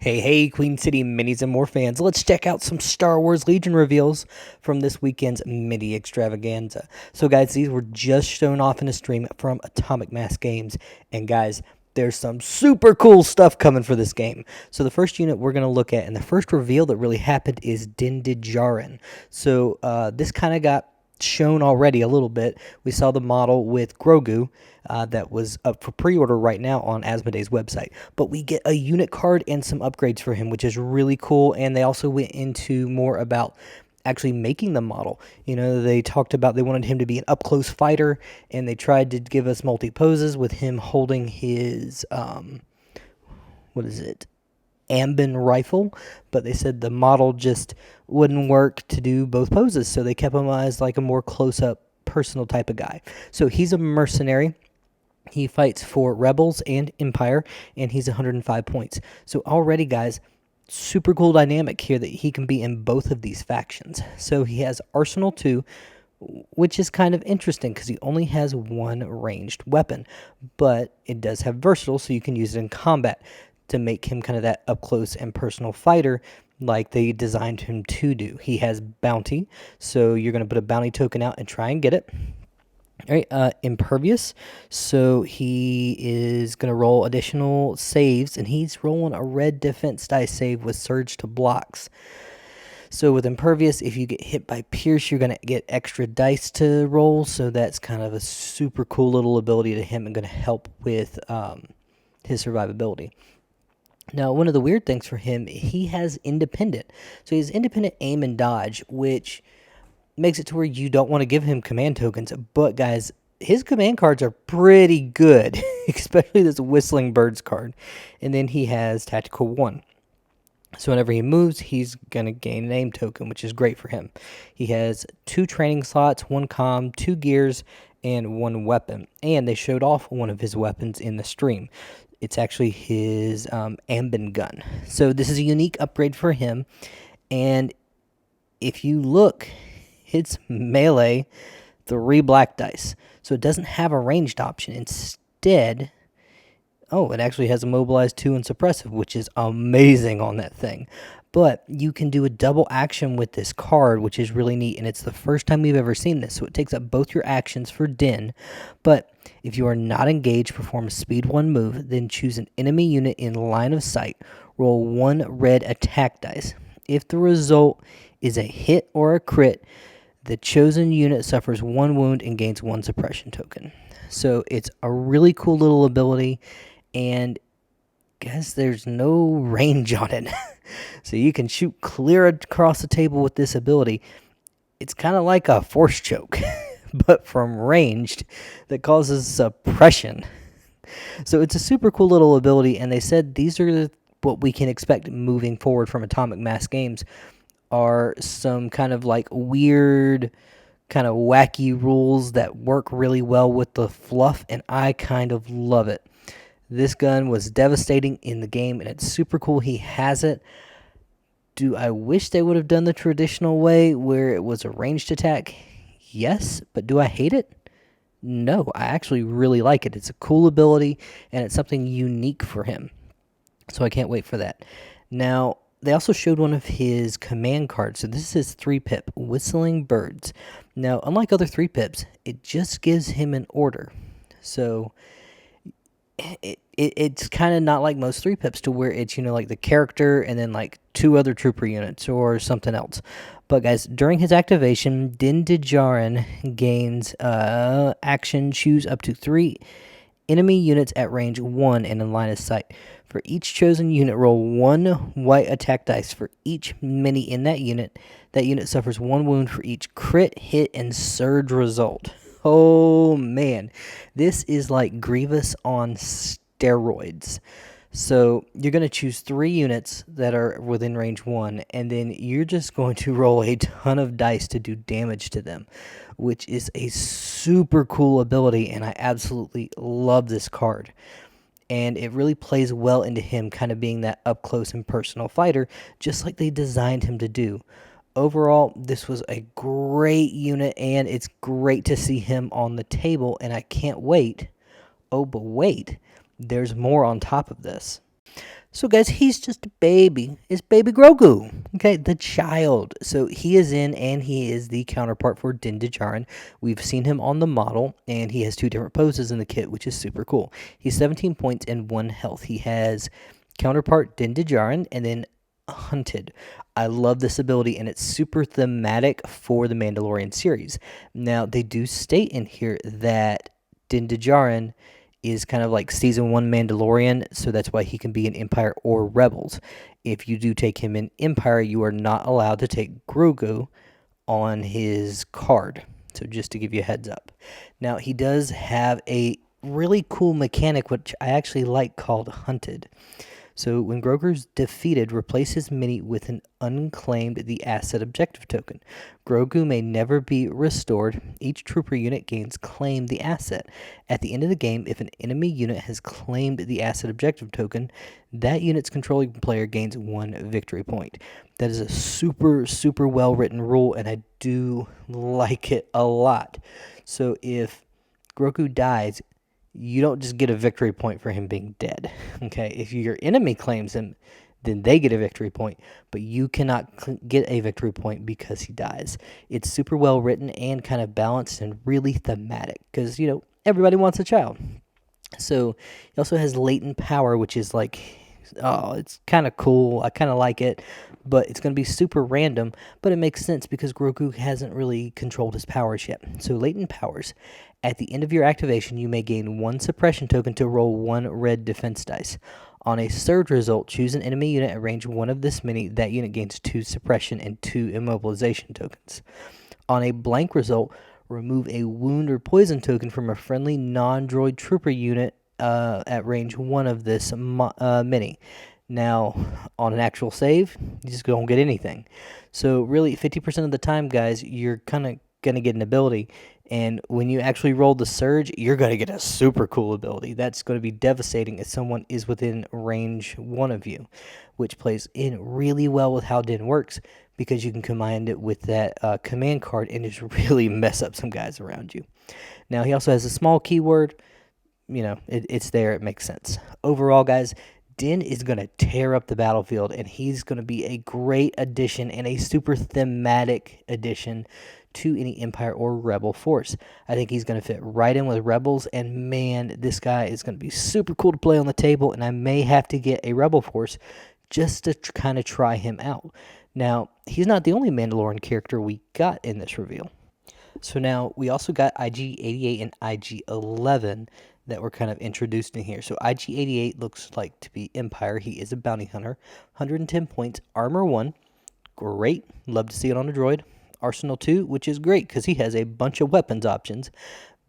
Hey, Queen City minis and more fans. Let's check out some Star Wars Legion reveals from this weekend's mini extravaganza. So, guys, these were just shown off in a stream from Atomic Mass Games. And, guys, there's some super cool stuff coming for this game. So, the first unit we're going to look at, and the first reveal that really happened is Dejarin. So, this kind of got shown already a little bit. We saw the model with Grogu that was up for pre-order right now on Asmodee's website. But we get a unit card and some upgrades for him, which is really cool. And they also went into more about actually making the model. You know, they talked about they wanted him to be an up-close fighter, and they tried to give us multi-poses with him holding his, Ambin rifle, but they said the model just wouldn't work to do both poses, so they kept him as like a more close-up personal type of guy. So he's a mercenary. He fights for Rebels and Empire, and he's 105 points. So already, guys, super cool dynamic here that he can be in both of these factions. So he has Arsenal 2, which is kind of interesting because he only has one ranged weapon, but it does have versatile, so you can use it in combat to make him kind of that up-close and personal fighter like they designed him to do. He has Bounty, so you're going to put a Bounty token out and try and get it. All right, Impervious, so he is going to roll additional saves, and he's rolling a red defense die save with Surge to blocks. So with Impervious, if you get hit by Pierce, you're going to get extra dice to roll, so that's kind of a super cool little ability to him and going to help with his survivability. Now, one of the weird things for him, he has independent. So he has independent aim and dodge, which makes it to where you don't want to give him command tokens. But, guys, his command cards are pretty good, especially this Whistling Birds card. And then he has Tactical 1. So whenever he moves, he's going to gain an aim token, which is great for him. He has 2 training slots, 1 comm, 2 gears, and 1 weapon. And they showed off one of his weapons in the stream. It's actually his Ambin gun. So this is a unique upgrade for him. And if you look, it's melee 3 black dice. So it doesn't have a ranged option. Instead, it actually has a mobilize 2 and suppressive, which is amazing on that thing. But you can do a double action with this card, which is really neat, and it's the first time we've ever seen this, so it takes up both your actions for Din. But if you are not engaged, perform a speed 1 move, then choose an enemy unit in line of sight, roll 1 red attack dice. If the result is a hit or a crit, the chosen unit suffers 1 wound and gains 1 suppression token. So it's a really cool little ability, and guess there's no range on it. So you can shoot clear across the table with this ability. It's kind of like a force choke, but from ranged that causes suppression. So it's a super cool little ability, and they said these are what we can expect moving forward from Atomic Mass Games are some kind of like weird, kind of wacky rules that work really well with the fluff, and I kind of love it. This gun was devastating in the game, and it's super cool he has it. Do I wish they would have done the traditional way where it was a ranged attack? Yes, but do I hate it? No, I actually really like it. It's a cool ability, and it's something unique for him. So I can't wait for that. Now, they also showed one of his command cards. So this is 3-pip, Whistling Birds. Now, unlike other 3-pips, it just gives him an order. So it's kind of not like most 3-pips to where it's, like the character and then like 2 other trooper units or something else. But guys, during his activation, Din Dejarin gains action, choose up to 3 enemy units at range 1 and in line of sight. For each chosen unit, roll 1 white attack dice for each mini in that unit. That unit suffers 1 wound for each crit, hit, and surge result. Oh, man. This is like Grievous on steroids. So you're going to choose 3 units that are within range 1, and then you're just going to roll a ton of dice to do damage to them, which is a super cool ability, and I absolutely love this card. And it really plays well into him kind of being that up-close and personal fighter, just like they designed him to do. Overall, this was a great unit, and it's great to see him on the table, and I can't wait. Oh, but wait, there's more on top of this. So, guys, he's just a baby. It's baby Grogu. Okay, the child. So he is in, and he is the counterpart for Din Djarin. We've seen him on the model, and he has 2 different poses in the kit, which is super cool. He's 17 points and 1 health. He has counterpart Din Djarin, and then Hunted. I love this ability, and it's super thematic for the Mandalorian series. Now, they do state in here that Din Djarin is kind of like season 1 Mandalorian, so that's why he can be in Empire or Rebels. If you do take him in Empire, you are not allowed to take Grogu on his card. So just to give you a heads up. Now, he does have a really cool mechanic, which I actually like, called Hunted. So when Grogu's defeated, replace his mini with an unclaimed the asset objective token. Grogu may never be restored. Each trooper unit gains claim the asset. At the end of the game, if an enemy unit has claimed the asset objective token, that unit's controlling player gains 1 victory point. That is a super, super well written rule, and I do like it a lot. So if Grogu dies, you don't just get a victory point for him being dead. Okay, if your enemy claims him, then they get a victory point, but you cannot get a victory point because he dies. It's super well written and kind of balanced and really thematic because, everybody wants a child. So he also has latent power, which is like, oh, it's kind of cool. I kind of like it, but it's going to be super random, but it makes sense because Grogu hasn't really controlled his powers yet. So latent powers. At the end of your activation, you may gain 1 suppression token to roll 1 red defense dice. On a surge result, choose an enemy unit at range 1 of this many. That unit gains 2 suppression and 2 immobilization tokens. On a blank result, remove a wound or poison token from a friendly non-droid trooper unit at range 1 of this mini. Now, on an actual save, you just don't get anything. So really, 50% of the time, guys, you're kind of going to get an ability. And when you actually roll the surge, you're going to get a super cool ability. That's going to be devastating if someone is within range 1 of you, which plays in really well with how Din works because you can combine it with that command card and just really mess up some guys around you. Now, he also has a small keyword. It's there. It makes sense. Overall, guys, Din is going to tear up the battlefield, and he's going to be a great addition and a super thematic addition to any Empire or Rebel force. I think he's going to fit right in with Rebels, and man, this guy is going to be super cool to play on the table, and I may have to get a Rebel force just to kind of try him out. Now, he's not the only Mandalorian character we got in this reveal. So now we also got IG88 and IG11 that were kind of introduced in here. So IG88 looks like to be Empire. He is a bounty hunter. 110 points, armor 1. Great. Love to see it on a droid. Arsenal 2, which is great because he has a bunch of weapons options.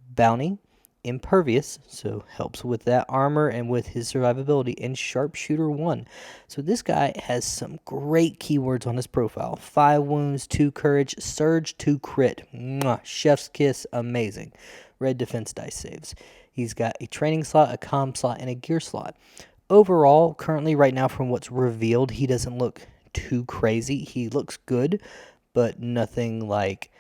Bounty, impervious, so helps with that armor and with his survivability, and sharpshooter 1. So this guy has some great keywords on his profile. 5 wounds, 2 courage, surge, 2 crit. Mwah, chef's kiss, amazing. Red defense dice saves. He's got a training slot, a comm slot, and a gear slot. Overall, currently right now from what's revealed, he doesn't look too crazy. He looks good, but nothing like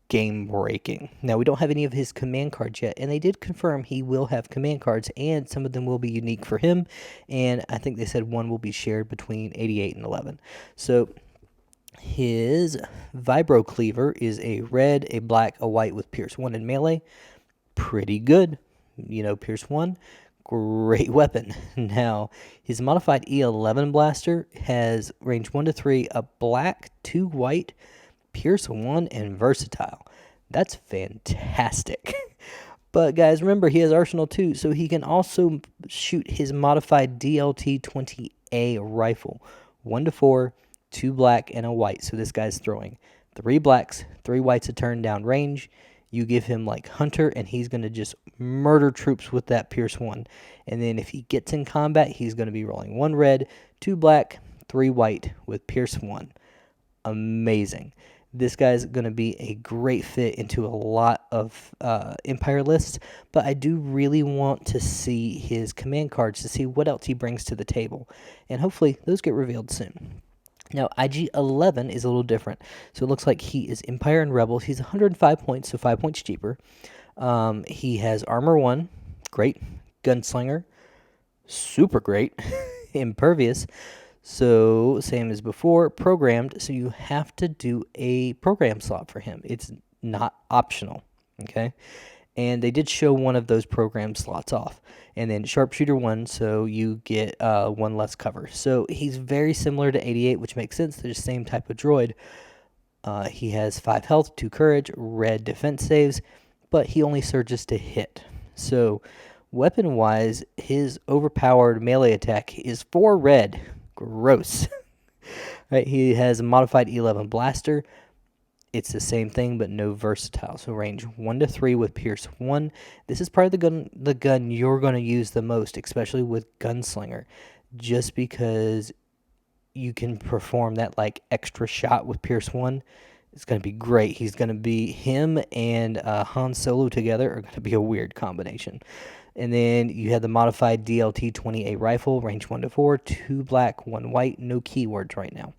game breaking. Now, we don't have any of his command cards yet, and they did confirm he will have command cards, and some of them will be unique for him, and I think they said one will be shared between 88 and 11. So his Vibro Cleaver is a red, a black, a white with Pierce 1 in melee. Pretty good. Pierce 1, great weapon. Now, his modified E11 blaster has range 1 to 3, a black, 2 white, Pierce 1, and versatile. That's fantastic. But guys, remember, he has Arsenal 2, so he can also shoot his modified DLT-20A rifle. 1 to 4, 2 black, and a white. So this guy's throwing 3 blacks, 3 whites a turn down range. You give him like Hunter, and he's going to just murder troops with that Pierce 1. And then if he gets in combat, he's going to be rolling 1 red, 2 black, 3 white with Pierce 1. Amazing. This guy's going to be a great fit into a lot of Empire lists, but I do really want to see his command cards to see what else he brings to the table. And hopefully those get revealed soon. Now, IG11 is a little different. So it looks like he is Empire and Rebels. He's 105 points, so 5 points cheaper. He has Armor 1, great. Gunslinger, super great. impervious. So same as before, programmed. So you have to do a program slot for him. It's not optional. Okay. And they did show one of those program slots off. And then sharpshooter 1, so you get one less cover. So he's very similar to 88, which makes sense. They're the same type of droid. He has 5 health, 2 courage, red defense saves, but he only surges to hit. So weapon-wise, his overpowered melee attack is 4 red. Gross. Right, he has a modified 11 blaster. It's the same thing, but no versatile. So range 1 to 3 with Pierce 1. This is probably the gun you're going to use the most, especially with Gunslinger, just because you can perform that like extra shot with Pierce 1. It's going to be great. Him and Han Solo together are going to be a weird combination. And then you have the modified DLT 28 rifle, range 1 to 4, 2 black, 1 white, no keywords right now.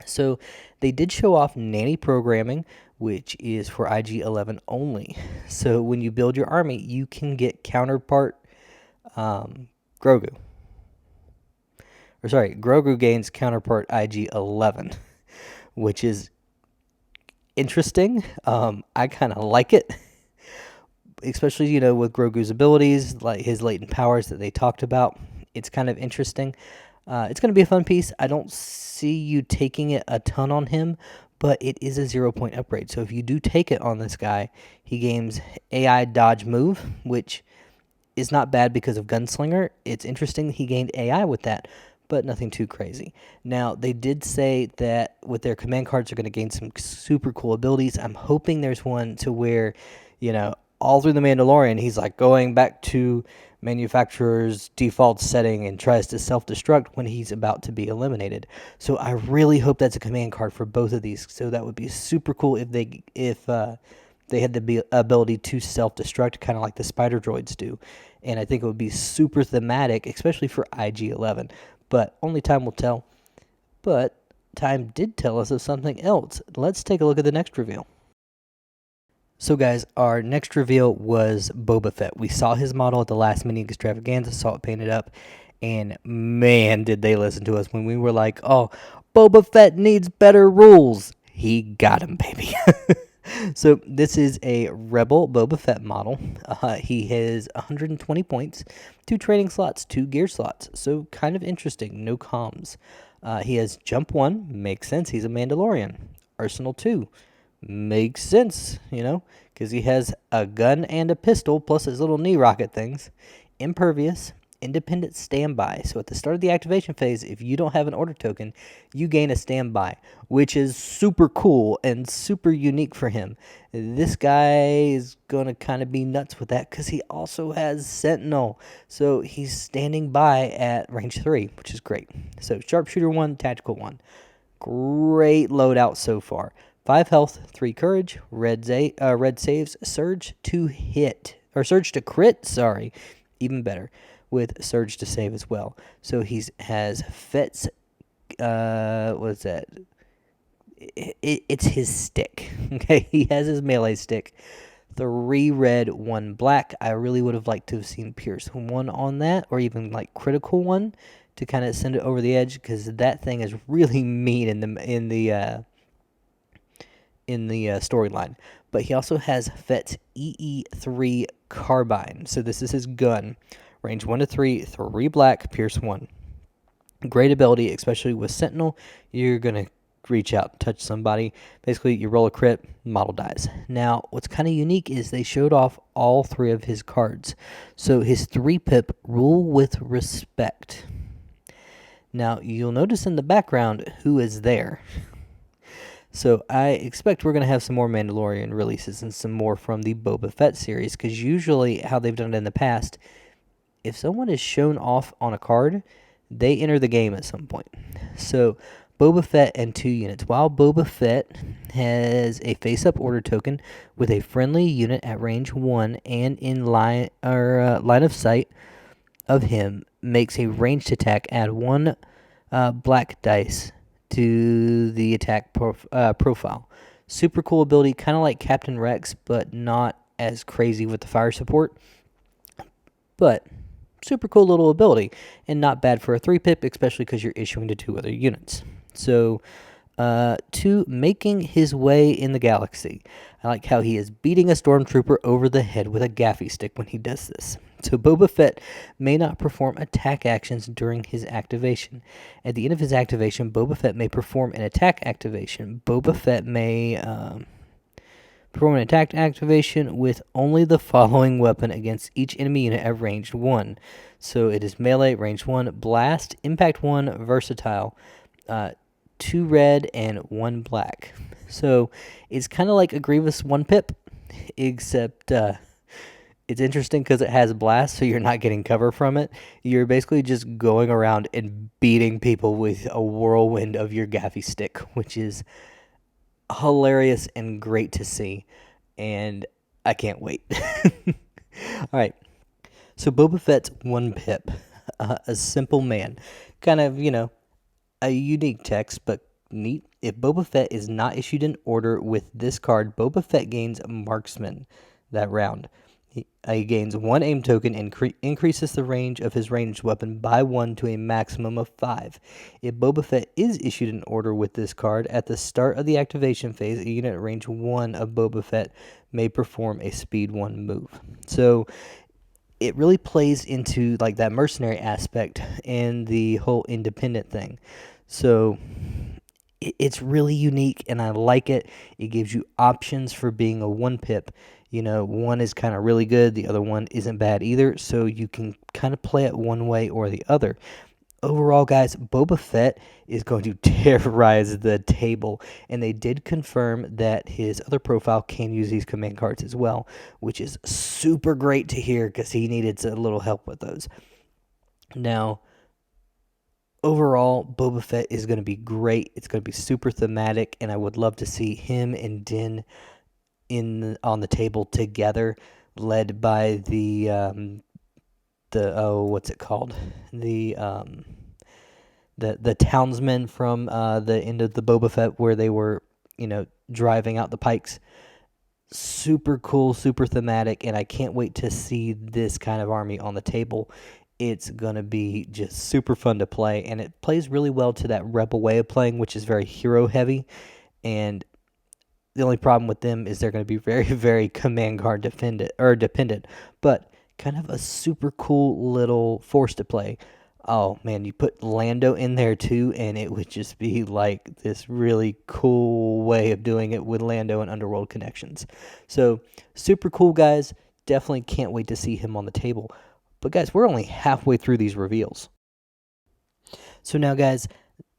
So they did show off nanny programming, which is for IG11 only. So when you build your army, you can get counterpart Grogu. Grogu gains counterpart IG11, which is interesting. I kind of like it, especially, with Grogu's abilities, like his latent powers that they talked about. It's kind of interesting. It's going to be a fun piece. I don't see you taking it a ton on him, but it is a 0-point upgrade. So if you do take it on this guy, he gains AI dodge move, which is not bad because of Gunslinger. It's interesting he gained AI with that, but nothing too crazy. Now, they did say that with their command cards, they're going to gain some super cool abilities. I'm hoping there's one to where, all through The Mandalorian, he's like going back to manufacturer's default setting and tries to self-destruct when he's about to be eliminated. So I really hope that's a command card for both of these. So that would be super cool if they had the ability to self-destruct, kind of like the spider droids do. And I think it would be super thematic, especially for IG11. But only time will tell. But time did tell us of something else. Let's take a look at the next reveal. So guys, our next reveal was Boba Fett. We saw his model at the last mini extravaganza, saw it painted up, and man, did they listen to us when we were like, oh, Boba Fett needs better rules. He got him, baby. So this is a Rebel Boba Fett model. He has 120 points, 2 training slots, 2 gear slots. So kind of interesting, no comms. He has Jump 1, makes sense, he's a Mandalorian. Arsenal 2. Makes sense, because he has a gun and a pistol, plus his little knee rocket things. Impervious, independent standby. So at the start of the activation phase, if you don't have an order token, you gain a standby, which is super cool and super unique for him. This guy is going to kind of be nuts with that because he also has Sentinel. So he's standing by at range 3, which is great. So sharpshooter 1, tactical 1. Great loadout so far. 5 health, 3 courage, red saves, surge to crit, even better, with surge to save as well. So he has Fett's, what is that? It's his stick, okay? He has his melee stick, 3 red, 1 black. I really would have liked to have seen Pierce 1 on that, or even like critical 1 to kind of send it over the edge, because that thing is really mean in the storyline. But he also has Fett's EE3 carbine. So this is his gun. Range 1 to 3, 3 black, Pierce 1. Great ability, especially with Sentinel. You're going to reach out and touch somebody. Basically, you roll a crit, model dies. Now, what's kind of unique is they showed off all 3 of his cards. So his 3-pip, Rule with Respect. Now, you'll notice in the background who is there. So I expect we're going to have some more Mandalorian releases and some more from the Boba Fett series, because usually how they've done it in the past, if someone is shown off on a card, they enter the game at some point. So Boba Fett and 2 units. While Boba Fett has a face-up order token with a friendly unit at range 1 and in line of sight of him, makes a ranged attack, add 1 black dice to the attack profile. Super cool ability, kind of like Captain Rex, but not as crazy with the fire support. But super cool little ability, and not bad for a 3-pip, especially because you're issuing to 2 other units. So, 2, making his way in the galaxy. I like how he is beating a stormtrooper over the head with a gaffy stick when he does this. So Boba Fett may not perform attack actions during his activation. At the end of his activation, Boba Fett may perform an attack activation. Boba Fett may perform an attack activation with only the following weapon against each enemy unit at range 1. So it is melee, range 1, blast, impact 1, versatile, 2 red, and 1 black. So it's kind of like a Grievous 1-pip, except it's interesting because it has blast, so you're not getting cover from it. You're basically just going around and beating people with a whirlwind of your gaffy stick, which is hilarious and great to see, and I can't wait. All right, so Boba Fett's 1-pip, a simple man, kind of, a unique text, but neat. If Boba Fett is not issued an order with this card, Boba Fett gains Marksman that round. He gains 1 aim token and increases the range of his ranged weapon by 1 to a maximum of 5. If Boba Fett is issued an order with this card, at the start of the activation phase, a unit at range 1 of Boba Fett may perform a speed 1 move. So it really plays into like that mercenary aspect and the whole independent thing. So it's really unique, and I like it. It gives you options for being a 1-pip. One is kind of really good, the other one isn't bad either, so you can kind of play it one way or the other. Overall, guys, Boba Fett is going to terrorize the table, and they did confirm that his other profile can use these command cards as well, which is super great to hear because he needed a little help with those. Now, overall, Boba Fett is going to be great. It's going to be super thematic, and I would love to see him and Din on the table together, led by the what's it called? The townsmen from the end of the Boba Fett, where they were, driving out the pikes. Super cool, super thematic, and I can't wait to see this kind of army on the table. It's going to be just super fun to play, and it plays really well to that Rebel way of playing, which is very hero heavy, and the only problem with them is they're going to be very, very command card dependent, but kind of a super cool little force to play. Oh man, you put Lando in there too, and it would just be like this really cool way of doing it with Lando and Underworld connections. So super cool, guys. Definitely can't wait to see him on the table. But guys, we're only halfway through these reveals. So now, guys,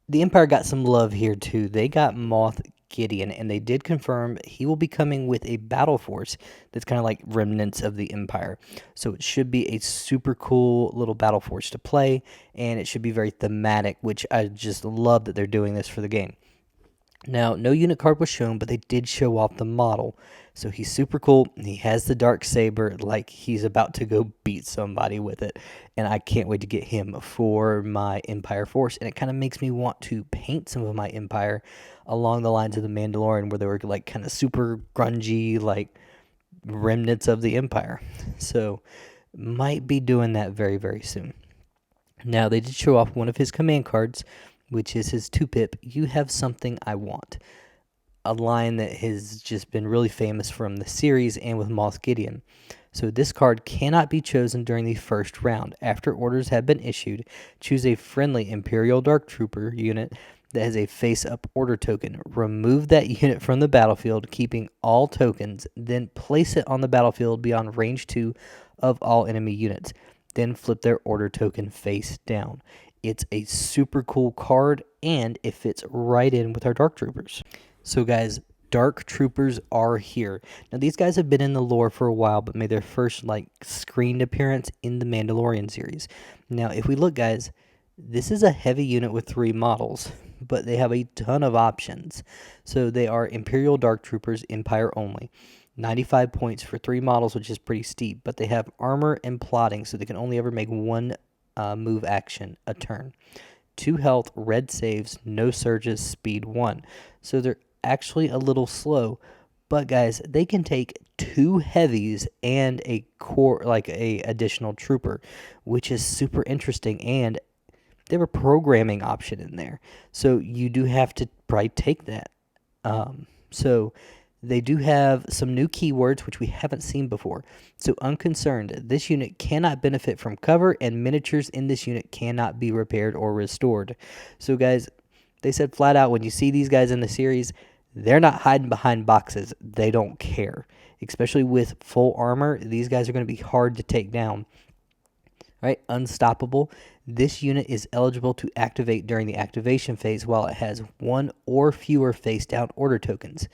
the Empire got some love here too. They got Moth Gideon, and they did confirm he will be coming with a battle force that's kind of like remnants of the Empire. So it should be a super cool little battle force to play, and it should be very thematic, which I just love that they're doing this for the game. Now, no unit card was shown, but they did show off the model. So he's super cool. He has the dark saber, like he's about to go beat somebody with it. And I can't wait to get him for my Empire force. And it kind of makes me want to paint some of my Empire along the lines of the Mandalorian, where they were like kind of super grungy, like remnants of the Empire. So might be doing that very, very soon. Now, they did show off one of his command cards, which is his 2-pip, You Have Something I Want. A line that has just been really famous from the series and with Moth Gideon. So this card cannot be chosen during the first round. After orders have been issued, choose a friendly Imperial Dark Trooper unit that has a face-up order token. Remove that unit from the battlefield, keeping all tokens, then place it on the battlefield beyond range 2 of all enemy units. Then flip their order token face down. It's a super cool card, and it fits right in with our Dark Troopers. So guys, Dark Troopers are here. Now these guys have been in the lore for a while, but made their first screened appearance in the Mandalorian series. Now if we look, guys, this is a heavy unit with 3 models, but they have a ton of options. So they are Imperial Dark Troopers, Empire only. 95 points for 3 models, which is pretty steep, but they have armor and plotting, so they can only ever make 1 move action a turn. 2 health, red saves, no surges, speed 1. So they're actually a little slow, But guys, they can take 2 heavies and a core, like a additional trooper, which is super interesting. And they have a programming option in there, so you do have to probably take that. So they do have some new keywords which we haven't seen before. So unconcerned, this unit cannot benefit from cover, and miniatures in this unit cannot be repaired or restored. So guys, they said flat out, when you see these guys in the series, they're not hiding behind boxes. They don't care. Especially with full armor, these guys are going to be hard to take down. Right? Unstoppable. This unit is eligible to activate during the activation phase while it has 1 or fewer face-down order tokens.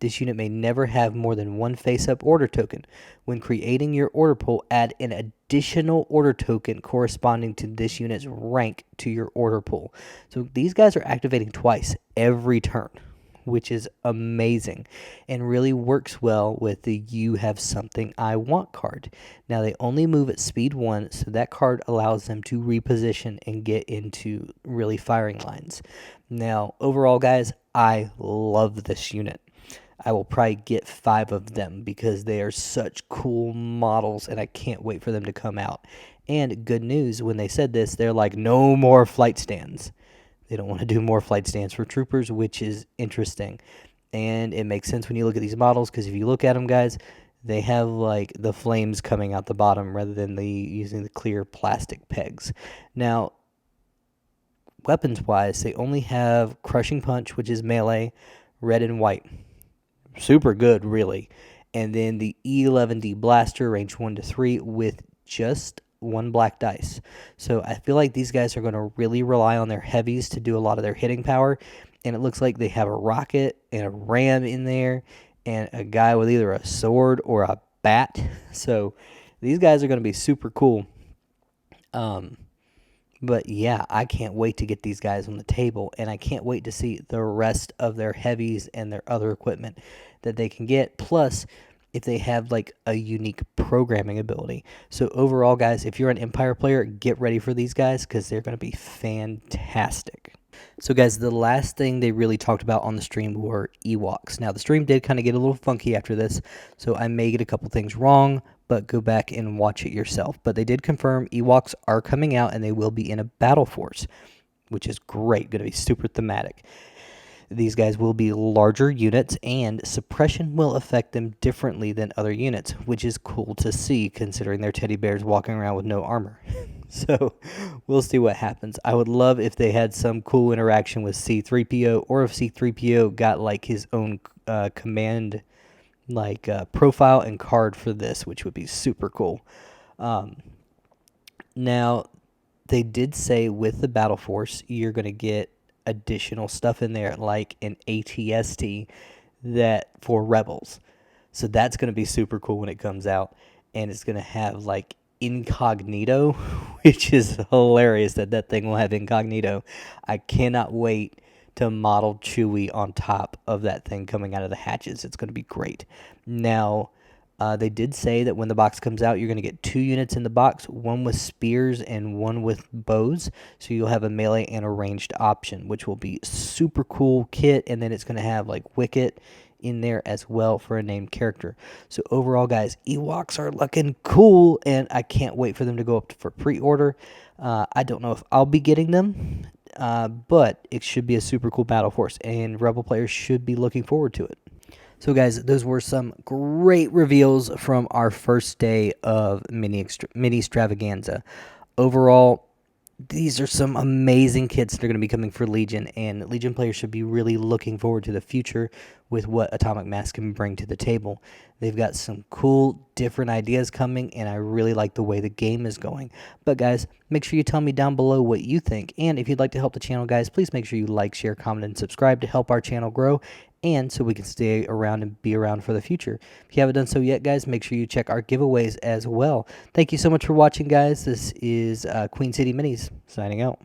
This unit may never have more than 1 face-up order token. When creating your order pool, add an additional order token corresponding to this unit's rank to your order pool. So these guys are activating twice every turn, which is amazing and really works well with the "you have something I want" card. Now, they only move at speed 1, so that card allows them to reposition and get into really firing lines. Now, overall, guys, I love this unit. I will probably get 5 of them because they are such cool models, and I can't wait for them to come out. And good news, when they said this, they're like, no more flight stands. They don't want to do more flight stands for troopers, which is interesting. And it makes sense when you look at these models, because if you look at them, guys, they have like the flames coming out the bottom rather than using the clear plastic pegs. Now, weapons-wise, they only have Crushing Punch, which is melee, red and white. Super good, really. And then the E11D Blaster, range 1 to 3, with just 1 black dice. So I feel like these guys are going to really rely on their heavies to do a lot of their hitting power. And it looks like they have a rocket and a ram in there and a guy with either a sword or a bat. So these guys are going to be super cool. But yeah, I can't wait to get these guys on the table, and I can't wait to see the rest of their heavies and their other equipment that they can get. Plus, if they have like a unique programming ability. So overall, guys, if you're an Empire player, get ready for these guys because they're going to be fantastic. So guys, the last thing they really talked about on the stream were Ewoks. Now, the stream did kind of get a little funky after this, so I may get a couple things wrong, but go back and watch it yourself. But they did confirm Ewoks are coming out, and they will be in a battle force, which is great. Going to be super thematic. These guys will be larger units, and suppression will affect them differently than other units, which is cool to see considering they're teddy bears walking around with no armor. So we'll see what happens. I would love if they had some cool interaction with C-3PO, or if C-3PO got like his own command profile and card for this, which would be super cool. Now, they did say with the Battle Force, you're going to get additional stuff in there, like an ATST that for Rebels. So that's going to be super cool when it comes out. And it's going to have like incognito, which is hilarious that that thing will have incognito. I cannot wait to model Chewie on top of that thing coming out of the hatches. It's going to be great. Now, they did say that when the box comes out, you're going to get 2 units in the box, 1 with spears and 1 with bows. So you'll have a melee and a ranged option, which will be super cool kit. And then it's going to have like Wicket in there as well for a named character. So overall, guys, Ewoks are looking cool, and I can't wait for them to go up for pre-order. I don't know if I'll be getting them, but it should be a super cool battle force, and Rebel players should be looking forward to it. So guys, those were some great reveals from our first day of mini extravaganza. Overall, these are some amazing kits that are going to be coming for Legion, and Legion players should be really looking forward to the future with what Atomic Mass can bring to the table. They've got some cool, different ideas coming, and I really like the way the game is going. But guys, make sure you tell me down below what you think, and if you'd like to help the channel, guys, please make sure you like, share, comment, and subscribe to help our channel grow, and so we can stay around and be around for the future. If you haven't done so yet, guys, make sure you check our giveaways as well. Thank you so much for watching, guys. This is Queen City Minis signing out.